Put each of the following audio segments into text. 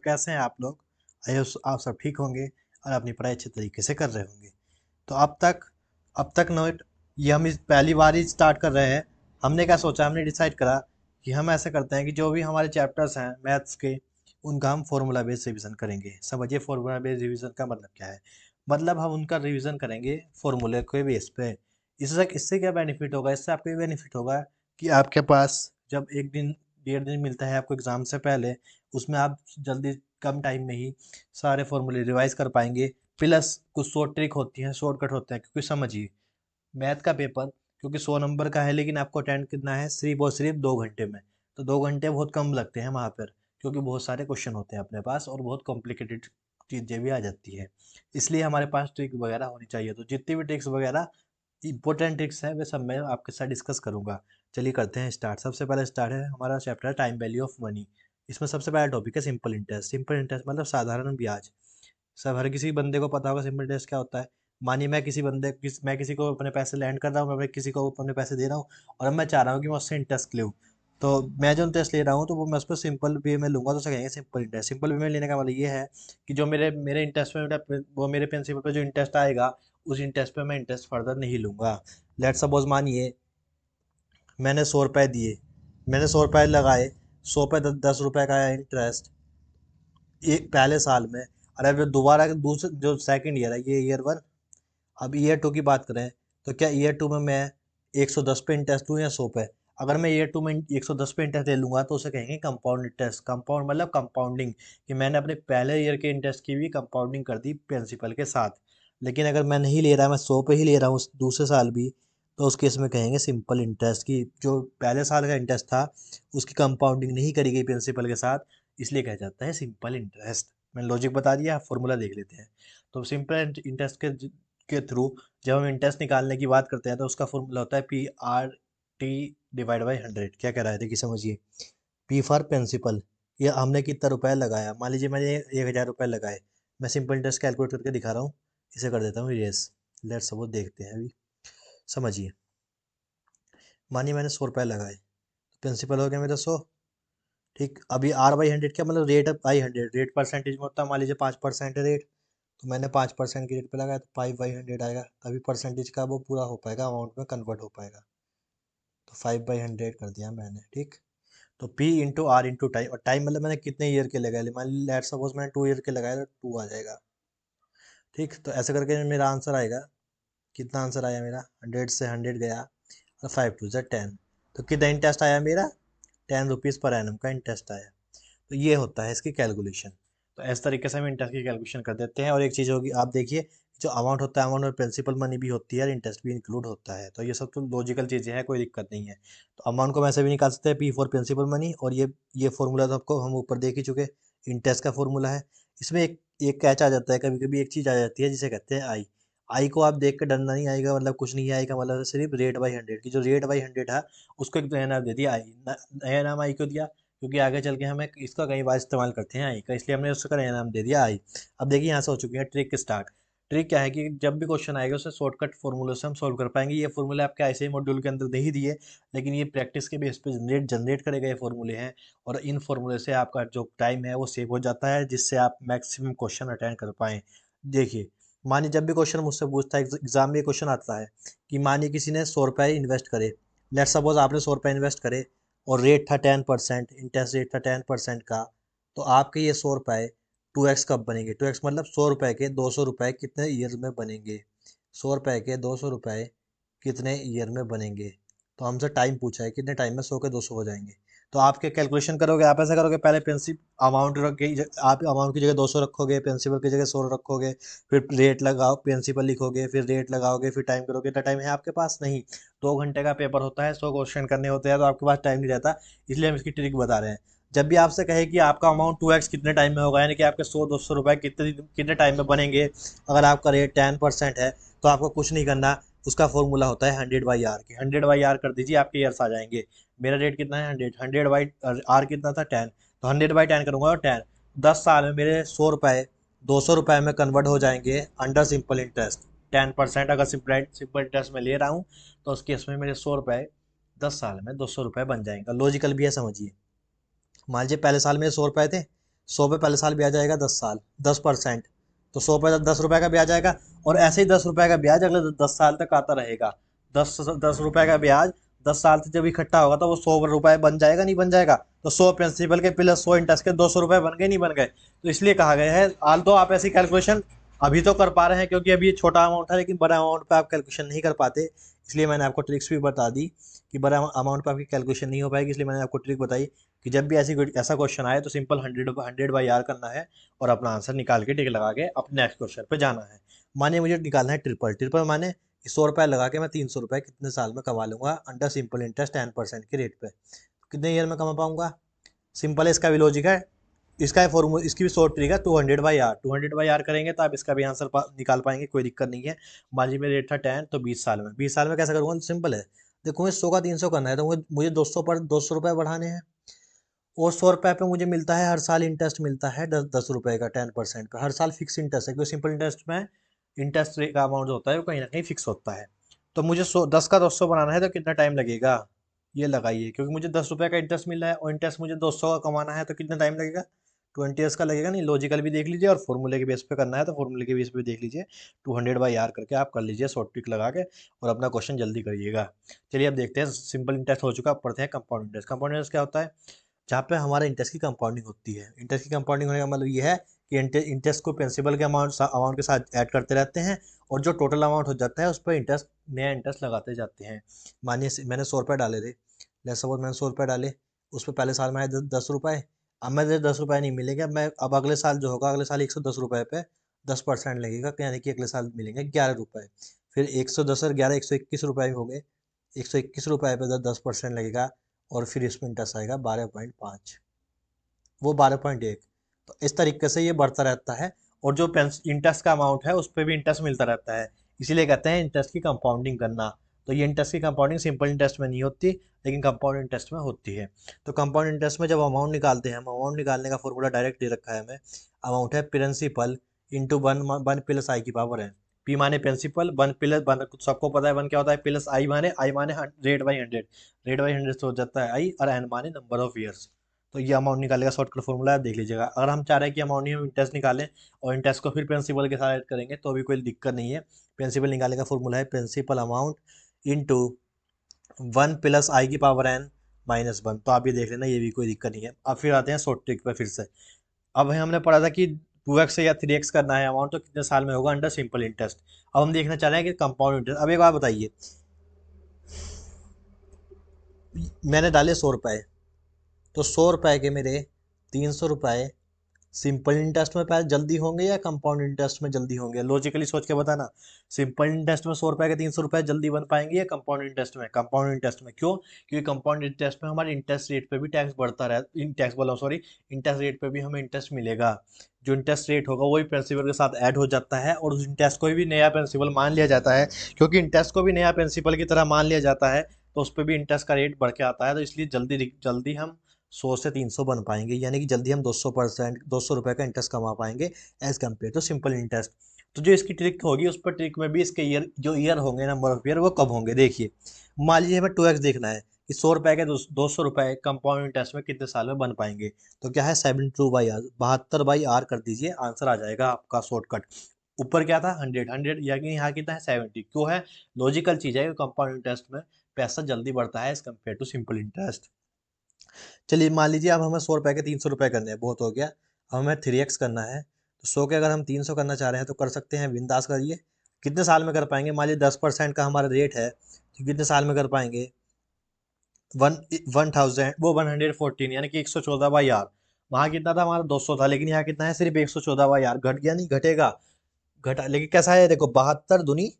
कैसे हैं आप लोग? आई होप आप सब ठीक होंगे और अपनी पढ़ाई अच्छे तरीके से कर रहे होंगे। तो अब तक नोट ये हम इस पहली बार ही स्टार्ट कर रहे हैं। हमने क्या सोचा, हमने डिसाइड करा कि हम ऐसा करते हैं कि जो भी हमारे चैप्टर्स हैं मैथ्स के, उनका हम फॉर्मूला बेस्ड रिवीजन करेंगे। समझिए फॉर्मूला बेस्ड रिवीजन का मतलब क्या है। मतलब हम उनका रिवीजन करेंगे फॉर्मूले के बेस पे। इससे इससे क्या बेनिफिट होगा, इससे आपको ये बेनिफिट होगा कि आपके पास जब एक दिन 1.5 दिन मिलता है आपको एग्ज़ाम से पहले, उसमें आप जल्दी कम टाइम में ही सारे फॉर्मूले रिवाइज कर पाएंगे। प्लस कुछ शॉर्ट ट्रिक होती हैं, शॉर्टकट होते हैं, क्योंकि समझिए मैथ का पेपर क्योंकि 100 नंबर का है, लेकिन आपको अटेंड कितना है, सिर्फ और सिर्फ 2 घंटे में। तो 2 घंटे बहुत कम लगते हैं वहाँ पर, क्योंकि बहुत सारे क्वेश्चन होते हैं अपने पास और बहुत कॉम्प्लिकेटेड चीज़ें भी आ जाती है। इसलिए हमारे पास ट्रिक वगैरह होनी चाहिए। तो जितनी भी ट्रिक्स वगैरह इंपॉर्टेंट ट्रिक्स हैं वे सब मैं आपके साथ डिस्कस करूंगा। चलिए करते हैं स्टार्ट। सबसे पहले स्टार्ट है हमारा chapter time value of money. इसमें सबसे पहला टॉपिक है सिंपल इंटरेस्ट। सिंपल इंटरेस्ट मतलब साधारण ब्याज। सब हर किसी बंदे को पता होगा सिंपल इंटरेस्ट क्या होता है। मानिए मैं किसी को अपने पैसे लैंड कर रहा हूँ, मैं किसी को अपने पैसे दे रहा हूँ और अब मैं चाह रहा हूँ कि मैं उससे इंटरेस्ट लूँ। तो मैं जो इंटरेस्ट ले रहा हूँ तो वो मैं उस पर सिंपल वे में लूंगा, तो उसे कहेंगे सिंपल इंटरेस्ट। सिंपल वे में लेने का मतलब ये है कि जो मेरे मेरे इंटरेस्ट में वो मेरे प्रिंसिपल पे जो इंटरेस्ट आएगा, उस इंटरेस्ट पे मैं इंटरेस्ट फर्दर नहीं लूंगा। लेट सपोज मानिए मैंने 100 रुपये दिए, मैंने 100 रुपये लगाए, 100 पे 10 रुपये का इंटरेस्ट एक पहले साल में। अरे अब जो दोबारा दूसरे जो सेकंड ईयर है, ये ईयर 1, अब ईयर 2 की बात करें तो क्या ईयर 2 में मैं 110 पे इंटरेस्ट लूँ या 100 पे? अगर मैं ईयर 2 में 110 पे इंटरेस्ट ले लूँगा तो उसे कहेंगे कंपाउंड इंटरेस्ट। कंपाउंड मतलब कंपाउंडिंग, कि मैंने अपने पहले ईयर के इंटरेस्ट की भी कंपाउंडिंग कर दी प्रिंसिपल के साथ। लेकिन अगर मैं नहीं ले रहा, मैं 100 पे ही ले रहा हूँ दूसरे साल भी, तो उस केस में कहेंगे सिंपल इंटरेस्ट, की जो पहले साल का इंटरेस्ट था उसकी कंपाउंडिंग नहीं करी गई प्रिंसिपल के साथ, इसलिए कहा जाता है सिंपल इंटरेस्ट। मैंने लॉजिक बता दिया, फॉर्मूला देख लेते हैं। तो सिंपल इंटरेस्ट के थ्रू जब हम इंटरेस्ट निकालने की बात करते हैं तो उसका फॉर्मूला होता है P/R/T/100। क्या कह रहा है, देखिए समझिए। P फॉर प्रिंसिपल, ये हमने कितना रुपया लगाया। मान लीजिए मैंने 1,000 रुपये लगाए। मैं सिंपल इंटरेस्ट कैलकुलेट करके दिखा रहा हूँ, इसे कर देता हूँ इरेज। लेट्स सपोज देखते हैं अभी, समझिए। मानिए मैंने 100 रुपये लगाए, प्रिंसिपल हो गया मेरा 100। ठीक, अभी R/100 क्या मतलब, रेट/100, रेट परसेंटेज में होता है। मान लीजिए 5% है रेट, तो मैंने 5% की रेट पे लगाया तो 5/100 आएगा, तभी परसेंटेज का वो पूरा हो पाएगा, अमाउंट में कन्वर्ट हो पाएगा। तो 5/100 कर दिया मैंने, ठीक। तो P/R/टाइम, और टाइम मतलब मैंने कितने ईयर के लगाए, मान ली लेट्स सपोज मैंने 2 ईयर के लगाए तो 2 आ जाएगा। ठीक, तो ऐसे करके मेरा आंसर आएगा। कितना आंसर आया मेरा, 100 से 100 गया और 5×2 = 10। तो कितना इंटरेस्ट आया मेरा, 10 रुपीज़ पर एनम का इंटरेस्ट आया। तो ये होता है इसकी कैलकुलेशन। तो इस तरीके से हम इंटरेस्ट की कैलकुलेशन कर देते हैं। और एक चीज़ होगी, आप देखिए जो अमाउंट होता है, अमाउंट में प्रिंसिपल मनी भी होती है और इंटरेस्ट भी इंक्लूड होता है। तो ये सब तो लॉजिकल चीज़ें हैं, कोई दिक्कत नहीं है। तो अमाउंट को वैसे भी निकाल सकते हैं, P फॉर प्रिंसिपल मनी। और ये फॉर्मूला तो आपको हम ऊपर देख ही चुके, इंटरेस्ट का फॉर्मूला है। इसमें एक एक कैच आ जाता है, कभी कभी एक चीज़ आ जाती है जिसे कहते हैं आई। आई को आप देख के डरना नहीं, आएगा मतलब कुछ नहीं आएगा, मतलब सिर्फ रेट/100 की जो रेट/100 है उसको एक नया नाम दे दिया आई। नया नाम आई क्यों दिया, क्योंकि आगे चल के हमें इसका कई बार इस्तेमाल करते हैं आई का, इसलिए हमने उसका नया नाम दे दिया आई। अब देखिए यहाँ से हो चुकी है ट्रिक स्टार्ट। ट्रिक क्या है कि जब भी क्वेश्चन आएगा उसे शॉर्टकट फॉर्मूले से हम सॉल्व कर पाएंगे। ये फॉर्मूले आपके ऐसे ही मॉड्यूल के अंदर दे ही दिए, लेकिन ये प्रैक्टिस के बेस पे जनरेट करे गए फॉर्मूले हैं। और इन फॉर्मूले से आपका जो टाइम है वो सेव हो जाता है, जिससे आप मैक्सिमम क्वेश्चन अटेंड कर पाएँ। देखिए, मानिए जब भी क्वेश्चन मुझसे पूछता है, एग्जाम में क्वेश्चन आता है कि मानिए किसी ने 100 रुपये इन्वेस्ट करे। लेट सपोज आपने 100 रुपये इन्वेस्ट करे और रेट था 10%, इंटरेस्ट रेट था 10% का। तो आपके ये 100 रुपये 2x कब बनेंगे, 2x मतलब 100 रुपये के 200 रुपये कितने ईयर में बनेंगे। 100 रुपये के 200 रुपये कितने ईयर में बनेंगे। तो हमसे टाइम पूछा है, कितने टाइम में 100 के 200 हो जाएंगे। तो आप क्या कैलकुलेशन करोगे, आप ऐसा करोगे, पहले प्रिंसिपल अमाउंट रख के, आप अमाउंट की जगह 200 रखोगे, प्रिंसिपल की जगह 100 रखोगे, फिर रेट लगाओ, प्रिंसिपल लिखोगे, फिर रेट लगाओगे, फिर टाइम करोगे। इतना टाइम है आपके पास नहीं। 2 घंटे का पेपर होता है, 100 क्वेश्चन करने होते हैं, तो आपके पास टाइम नहीं रहता। इसलिए हम इसकी ट्रिक बता रहे हैं। जब भी आपसे कहे कि आपका अमाउंट 2x कितने टाइम में होगा, यानी कि आपके 100-200 रुपये कितने कितने टाइम में बनेंगे, अगर आपका रेट 10% है तो आपको कुछ नहीं करना। उसका फॉर्मूला होता है 100/R की, 100/R कर दीजिए, आपके ईयर्स आ जाएंगे। मेरा रेट कितना है 100, 100/R कितना था 10, तो 100/10 करूंगा और 10, 10 साल में मेरे 100 रुपये 200 रुपये में कन्वर्ट हो जाएंगे अंडर सिंपल इंटरेस्ट। 10% अगर सिंपल सिंपल इंटरेस्ट में ले रहा हूँ तो उस केस में मेरे 100 रुपये 10 साल में 200 रुपये बन जाएंगे। लॉजिकल भी है, समझिए। मान लीजिए पहले साल में 100 रुपये थे, 100 पे पहले साल ब्याज आएगा 10 साल 10%, तो 100 पे 10 रुपए का ब्याज आएगा। और ऐसे ही 10 रुपए का ब्याज अगले 10 साल तक आता रहेगा। 10 रुपए का ब्याज 10 साल से जब इकट्ठा होगा तो वो 100 रुपए बन जाएगा, नहीं बन जाएगा? तो 100 प्रिंसिपल के प्लस 100 इंटरेस्ट के 200 रुपए बन गए, नहीं बन गए? तो इसलिए कहा गया है, आल तो आप ऐसी कैलकुलेशन अभी तो कर पा रहे हैं क्योंकि अभी ये छोटा अमाउंट है, लेकिन बड़ा अमाउंट पे आप कैलकुलेशन नहीं कर पाते। इसलिए मैंने आपको ट्रिक्स भी बता दी कि बड़ा अमाउंट पे आपकी कैलकुलेशन नहीं हो पाएगी। इसलिए मैंने आपको ट्रिक बताई कि जब भी ऐसा क्वेश्चन आए तो सिंपल 100/R करना है और अपना आंसर निकाल के टिक लगा के अपने नेक्स्ट क्वेश्चन पे जाना है। मानिए मुझे निकालना है ट्रिपल। ट्रिपल माने 100 रुपये लगा के मैं 300 रुपये कितने साल में कमा लूंगा अंडर सिंपल इंटरेस्ट 10% के रेट पे? कितने ईयर में कमा पाऊंगा? सिंपल है, इसका भी लॉजिक है। इसका फॉर्मूला, इसकी भी शॉर्ट ट्रिक है 200/R। 200/R करेंगे तो आप इसका भी आंसर निकाल पाएंगे, कोई दिक्कत नहीं है। मान लीजिए मेरा रेट था 10, तो 20 साल में, 20 साल में कैसे करूँगा? सिंपल है, देखो मुझे 100 का 300 करना है तो मुझे 200 रुपये बढ़ाने हैं। और 100 रुपये पे मुझे मिलता है हर साल इंटरेस्ट मिलता है 10 10 रुपये का 10% का हर साल फिक्स इंटरेस्ट है, क्योंकि सिंपल इंटरेस्ट में इंटरेस्ट रेट का अमाउंट जो होता है वो कहीं ना कहीं फिक्स होता है। तो मुझे 10 का 200 बनाना है तो कितना टाइम लगेगा? ये लगाइए, क्योंकि मुझे 10 रुपये का इंटरेस्ट मिल रहा है और इंटरेस्ट मुझे 200 का कमाना है, तो कितना टाइम लगेगा? 20 ईयर्स का लगेगा। नहीं, लॉजिकल भी देख लीजिए और फॉर्मूले के बेस पे करना है तो फॉर्मूले के बेस पे देख लीजिए। 200/R करके आप कर लीजिए शॉर्ट ट्रिक लगा के और अपना क्वेश्चन जल्दी करिएगा। चलिए अब देखते हैं, सिंपल इंटरेस्ट हो चुका, अब पढ़ते हैं कंपाउंड इंटरेस्ट। कंपाउंड इंटरेस्ट क्या होता है? जहाँ पे हमारा इंटरेस्ट की कंपाउंडिंग होती है। इंटरेस्ट की कंपाउंडिंग होने का मतलब ये है कि इंटरेस्ट को प्रिंसिपल के अमाउंट के साथ ऐड करते रहते हैं और जो टोटल अमाउंट हो जाता है उस पर इंटरेस्ट, नया इंटरेस्ट लगाते जाते हैं। मानिए मैंने 100 रुपये डाले थे, लेट्स सपोज मैंने 100 रुपये डाले, उस पर पहले साल में आए 10 रुपये। अब मुझे 10 रुपये नहीं मिलेंगे, मैं अब अगले साल जो होगा, अगले साल 110 रुपये पे 10% लगेगा, यानी कि अगले साल मिलेंगे 11 रुपये। फिर 110 और 11 121 रुपये हो गए, 121 रुपये पे 10% लगेगा और फिर इसमें इंटरेस्ट आएगा 12.5, वो 12.1। तो इस तरीके से ये बढ़ता रहता है और जो इंटरेस्ट का अमाउंट है उस पर भी इंटरेस्ट मिलता रहता है। इसीलिए कहते हैं इंटरेस्ट की कंपाउंडिंग करना। तो ये इंटरेस्ट की कंपाउंडिंग सिंपल इंटरेस्ट में नहीं होती, लेकिन कंपाउंड इंटरेस्ट में होती है। तो कंपाउंड इंटरेस्ट में जब अमाउंट निकालते हैं, हम अमाउंट निकालने का फॉर्मूला डायरेक्ट दे रखा है हमें। अमाउंट है principal into one one plus I की पावर है। पी माने प्रिंसिपल, वन प्लस वन, सबको पता है वन क्या होता है, प्लस आई माने रेट बाई 100। रेट बाई 100 से हो जाता है आई, और एन माने नंबर ऑफ ईयर्स। तो ये अमाउंट निकालने का शॉर्टकट फॉर्मूला है, देख लीजिएगा। अगर हम चाह रहे हैं कि अमाउंट हम इंटरेस्ट निकालें और इंटरेस्ट को फिर प्रिंसिपल के साथ ऐड करेंगे तो भी कोई दिक्कत नहीं है। प्रिंसिपल निकालने का फॉर्मूला है principal amount into one plus I की पावर एन माइनस वन। तो आप ये देख लेना, ये भी कोई दिक्कत नहीं है। अब फिर आते हैं शॉर्ट ट्रिक पे फिर से। अब हमने पढ़ा था कि 2x या 3x करना है अमाउंट, तो कितने साल में होगा अंडर सिंपल इंटरेस्ट। अब हम देखना चाह रहे हैं कि कंपाउंड इंटरेस्ट। अब एक बात बताइए, मैंने डाले 100 रुपये, तो 100 रुपये के मेरे 300 रुपये सिंपल इंटरेस्ट में पहले जल्दी होंगे या कंपाउंड इंटरेस्ट में जल्दी होंगे? लॉजिकली सोच के बताना। सिंपल इंटरेस्ट में 100 रुपये के 300 रुपये जल्दी बन पाएंगे या कंपाउंड इंटरेस्ट में? कंपाउंड इंटरेस्ट में। क्यों? क्योंकि कंपाउंड इंटरेस्ट में हमारे इंटरेस्ट रेट पे भी टैक्स बढ़ता रहे, टैक्स बोला सॉरी, इंटरेस्ट रेट पे भी हमें इंटरेस्ट मिलेगा। जो इंटरेस्ट रेट होगा वही प्रिंसिपल के साथ ऐड हो जाता है और उस इंटरेस्ट को भी नया प्रिंसिपल मान लिया जाता है। क्योंकि इंटरेस्ट को भी नया प्रिंसिपल की तरह मान लिया जाता है तो उस पर भी इंटरेस्ट का रेट बढ़ के आता है। तो इसलिए जल्दी जल्दी हम 100 से 300 बन पाएंगे, यानी कि जल्दी हम 200 रुपये का इंटरेस्ट कमा पाएंगे as compared to simple interest. तो जो इसकी ट्रिक होगी उस पर ट्रिक में भी इसके ईयर, जो ईयर होंगे, नंबर ऑफ ईयर, वो कब होंगे देखिए। मान लीजिए हमें 2x देखना है कि 100 रुपये के 200 रुपये कंपाउंड इंटरेस्ट में कितने साल में बन पाएंगे। तो क्या है 72/R, 72/R कर दीजिए, आंसर आ जाएगा आपका शॉर्टकट। ऊपर क्या था 100, यानी यहाँ कितना है 70। क्यों है? लॉजिकल चीज़ है कि कंपाउंड इंटरेस्ट में पैसा जल्दी बढ़ता है as compared to simple interest. चलिए मान लीजिए अब हमें 100 रुपये के 300 रुपये करने हैं, बहुत हो गया। अब हमें 3x करना है, तो 100 के अगर हम 300 करना चाह रहे हैं तो कर सकते हैं, बिंदास करिए। कितने साल में कर पाएंगे? मान लीजिए 10% का हमारा रेट है, तो कितने साल में कर पाएंगे? 114, यानी कि 114/R। वहाँ कितना था हमारा 200 था, लेकिन यहाँ कितना है सिर्फ 114/R। घट गया? नहीं घटेगा, घटा, लेकिन कैसा है देखो, 72 दूनी,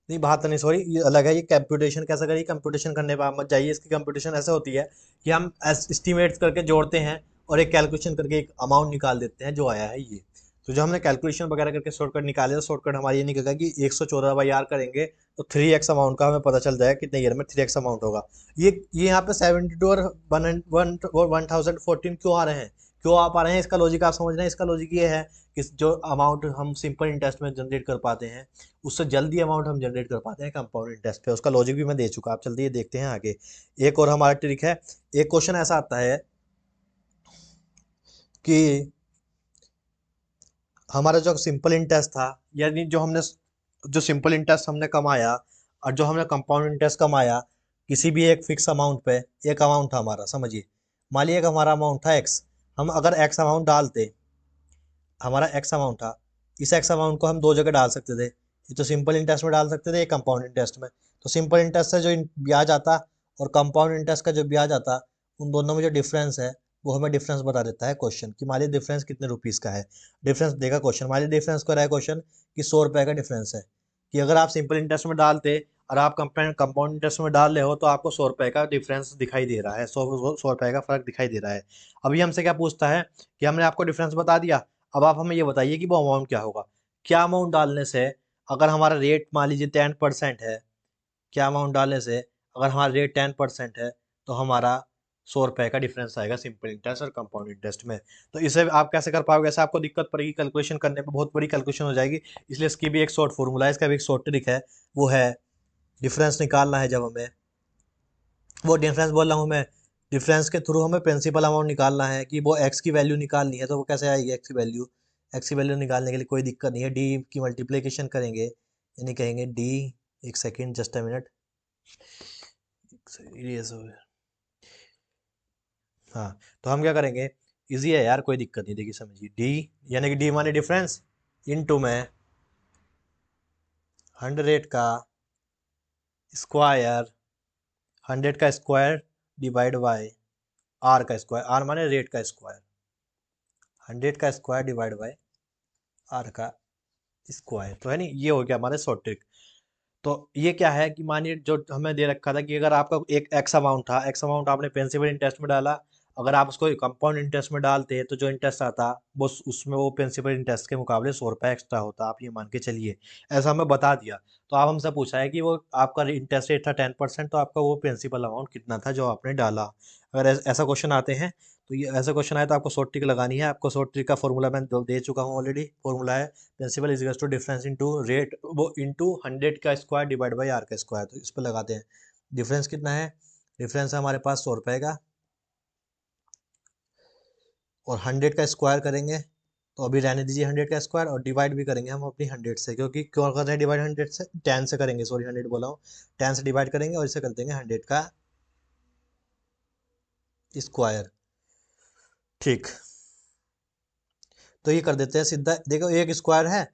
नहीं 72 नहीं, सॉरी ये अलग है। ये कैलकुलेशन कैसे करिए, कंप्यूटेशन करने पर आप मत जाइए। इसकी कंप्यूटेशन ऐसे होती है कि हम एस्टिमेट्स करके जोड़ते हैं और एक कैलकुलेशन करके एक अमाउंट निकाल देते हैं, जो आया है ये। तो जो हमने कैलकुलेशन वगैरह करके शॉर्टकट निकाले, तो शॉर्टकट हमारा ये निकलेगा कि 114/R करेंगे तो 3x अमाउंट का हमें पता चल जाएगा कितने ईयर में 3x अमाउंट होगा। ये यहाँ पे 72 और 1014 क्यों आ रहे हैं, क्यों आ पा रहे हैं? इसका लॉजिक आप समझ रहे हैं। इसका लॉजिक ये है कि जो अमाउंट हम सिंपल इंटरेस्ट में जनरेट कर पाते हैं उससे जल्दी अमाउंट हम जनरेट कर पाते हैं कंपाउंड इंटरेस्ट पे। उसका लॉजिक भी मैं दे चुका, आप जल्दी ये देखते हैं आगे। एक और हमारा ट्रिक है, एक क्वेश्चन ऐसा आता है कि हमारा जो सिंपल इंटरेस्ट था, यानी जो सिंपल इंटरेस्ट हमने कमाया और जो हमने कंपाउंड इंटरेस्ट कमाया किसी भी एक फिक्स अमाउंट पे, एक अमाउंट था हमारा, समझिए। मान लीजिए कि हमारा अमाउंट था एक्स, हम अगर एक्स अमाउंट डालते, हमारा एक्स अमाउंट था, इस एक्स अमाउंट को हम दो जगह डाल सकते थे, ये तो सिंपल इंटरेस्ट में डाल सकते थे, ये कंपाउंड इंटरेस्ट में। तो सिंपल इंटरेस्ट से जो ब्याज आता और कंपाउंड इंटरेस्ट का जो ब्याज आता, उन दोनों में जो डिफरेंस है वो हमें डिफरेंस बता देता है क्वेश्चन, कि मान लीजिए डिफरेंस कितने रुपीज़ का है। डिफरेंस देगा क्वेश्चन, मान लीजिए डिफरेंस कर रहा है क्वेश्चन कि 100 रुपये का डिफरेंस है, कि अगर आप सिंपल इंटरेस्ट में डालते और आप कंपाउंड इंटरेस्ट में डाल रहे हो तो आपको 100 रुपये का डिफरेंस दिखाई दे रहा है, 100 रुपये का फर्क दिखाई दे रहा है। अभी हमसे क्या पूछता है कि हमने आपको डिफरेंस बता दिया, अब आप हमें ये बताइए कि वो अमाउंट क्या होगा। क्या अमाउंट डालने से, अगर हमारा रेट मान लीजिए 10% है, क्या अमाउंट डालने से अगर हमारा रेट 10% है तो हमारा 100 रुपये का डिफरेंस आएगा सिंपल इंटरेस्ट और कंपाउंड इंटरेस्ट में। तो इसे आप कैसे कर पाओगे, ऐसे आपको दिक्कत पड़ेगी, कैलकुलेशन करने में बहुत बड़ी कैलकुलेशन हो जाएगी। इसलिए इसकी भी एक शॉर्ट फॉर्मूला है, इसका भी एक शॉर्ट ट्रिक है, वो है डिफरेंस निकालना है जब हमें, वो डिफरेंस बोल रहा हूँ मैं, डिफरेंस के थ्रू हमें प्रिंसिपल अमाउंट निकालना है, कि वो एक्स की वैल्यू निकालनी है। तो वो कैसे आएगी एक्स की वैल्यू, एक्स की वैल्यू निकालने के लिए कोई दिक्कत नहीं है, डी की मल्टीप्लिकेशन करेंगे, यानी कहेंगे डी, एक सेकेंड जस्ट अ मिनट, हाँ, तो हम क्या करेंगे, इजी है यार, कोई दिक्कत नहीं, देखिए समझिए, डी यानी कि डी माने डिफरेंस, इनटू में 100 का स्क्वायर, 100 का स्क्वायर डिवाइड बाय आर का स्क्वायर, आर माने रेट का स्क्वायर, 100 का स्क्वायर डिवाइड बाय आर का स्क्वायर, तो है नहीं, ये हो गया हमारे शॉर्ट ट्रिक। तो ये क्या है कि मानिए जो हमें दे रखा था कि अगर आपका एक एक्स अमाउंट था, एक्स अमाउंट आपने प्रिंसिपल इंटरेस्ट में डाला, अगर आप उसको कंपाउंड इंटरेस्ट में डालते तो जो इंटरेस्ट आता वो उसमें वो प्रिंसिपल इंटरेस्ट के मुकाबले 100 रुपये एक्स्ट्रा होता, आप ये मान के चलिए, ऐसा हमें बता दिया। तो आप हमसे पूछा है कि वो आपका इंटरेस्ट रेट था 10%, तो आपका वो प्रिंसिपल अमाउंट कितना था जो आपने डाला। अगर ऐसा क्वेश्चन आते हैं, तो ये ऐसा क्वेश्चन आए तो आपको शॉर्ट ट्रिक लगानी है। आपको शॉर्ट ट्रिक का फॉर्मूला मैं दे चुका हूँ ऑलरेडी, फॉर्मूला है principal is to difference into rate, वो इनटू 100 का स्क्वायर डिवाइड बाय आर का स्क्वायर। तो इस पर लगाते हैं, डिफरेंस कितना है, डिफरेंस है हमारे पास 100 रुपये का, और 100 का स्क्वायर करेंगे, तो अभी रहने दीजिए 100 का स्क्वायर, और डिवाइड भी करेंगे हम अपनी 100 से, क्योंकि क्यों कर रहे हैं डिवाइड 100 से, 10 से करेंगे, सॉरी 100 बोला हूँ, 10 से डिवाइड करेंगे और इसे कर देंगे 100 का स्क्वायर। ठीक, तो ये कर देते हैं सीधा, देखो एक स्क्वायर है,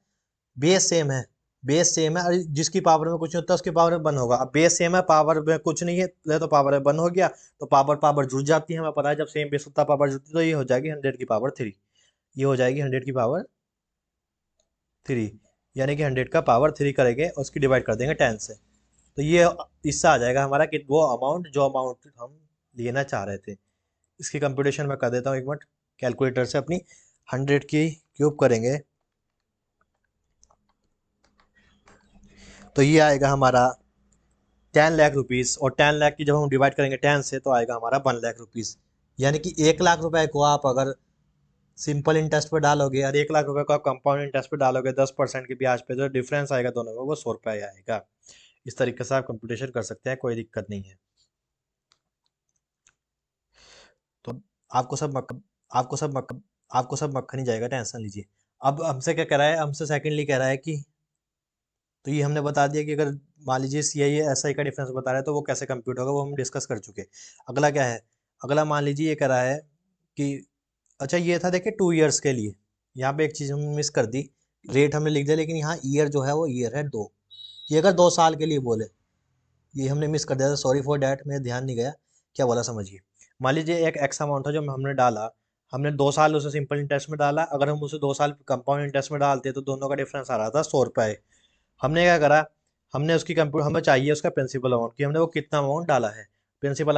बेस सेम है, बेस सेम है, और जिसकी पावर में कुछ नहीं होता उसकी पावर में वन होगा। अब बेस सेम है, पावर में कुछ नहीं है तो पावर में वन हो गया, तो पावर पावर जुड़ जाती है, हमें पता है जब सेम बेस होता है पावर जुड़ती है, तो ये हो जाएगी 100 की पावर 3, ये हो जाएगी 100 की पावर 3, यानी कि 100 का पावर 3 करेंगे और उसकी डिवाइड कर देंगे 10 से, तो ये इससे आ जाएगा हमारा कि वो अमाउंट जो अमाउंट हम लेना चाह रहे थे। इसकी कंप्यूटेशन मैं कर देता हूँ एक मिनट, कैलकुलेटर से अपनी 100 की क्यूब करेंगे, तो ये आएगा हमारा 10 लाख रुपीज़, और 10 लाख की जब हम डिवाइड करेंगे 10 से तो आएगा हमारा 1 लाख रुपीज़। यानी कि 1 लाख रुपए को आप अगर सिंपल इंटरेस्ट पे डालोगे और 1 लाख रुपए को आप कंपाउंड इंटरेस्ट पे डालोगे 10% के ब्याज पे, जो डिफरेंस आएगा दोनों में वो 100 रुपये आएगा। इस तरीके से आप कंप्यूटेशन कर सकते हैं, कोई दिक्कत नहीं है। तो आपको सब मक, आपको सब मक, आपको सब मक्खन ही जाएगा, टेंशन लीजिए। अब हमसे क्या कह रहा है, हमसे सेकेंडली कह रहा है कि, तो ये हमने बता दिया कि अगर मान लीजिए सी आई एस आई का डिफरेंस बता रहा है तो वो कैसे कंप्यूट होगा, वो हम डिस्कस कर चुके। अगला क्या है, अगला मान लीजिए ये कह रहा है कि, अच्छा ये था देखिए 2 ईयर्स के लिए, यहाँ पे एक चीज़ हमने मिस कर दी, रेट हमने लिख दिया लेकिन यहाँ ईयर जो है वो ईयर है 2, ये अगर 2 साल के लिए बोले, ये हमने मिस कर दिया था, सॉरी फॉर डैट, मेरा ध्यान नहीं गया क्या बोला, समझिए। मान लीजिए एक एक्स अमाउंट था जो हमने डाला, हमने 2 साल उसे सिंपल इंटरेस्ट में डाला, अगर हम उसे 2 साल कंपाउंड इंटरेस्ट में डालते तो दोनों का डिफरेंस आ रहा था 100 रुपये। हमने क्या करा, हमने उसकी कंप्यूटर, हमें चाहिए उसका प्रिंसिपल अमाउंट, कि हमने वो कितना अमाउंट डाला है, प्रिंसिपल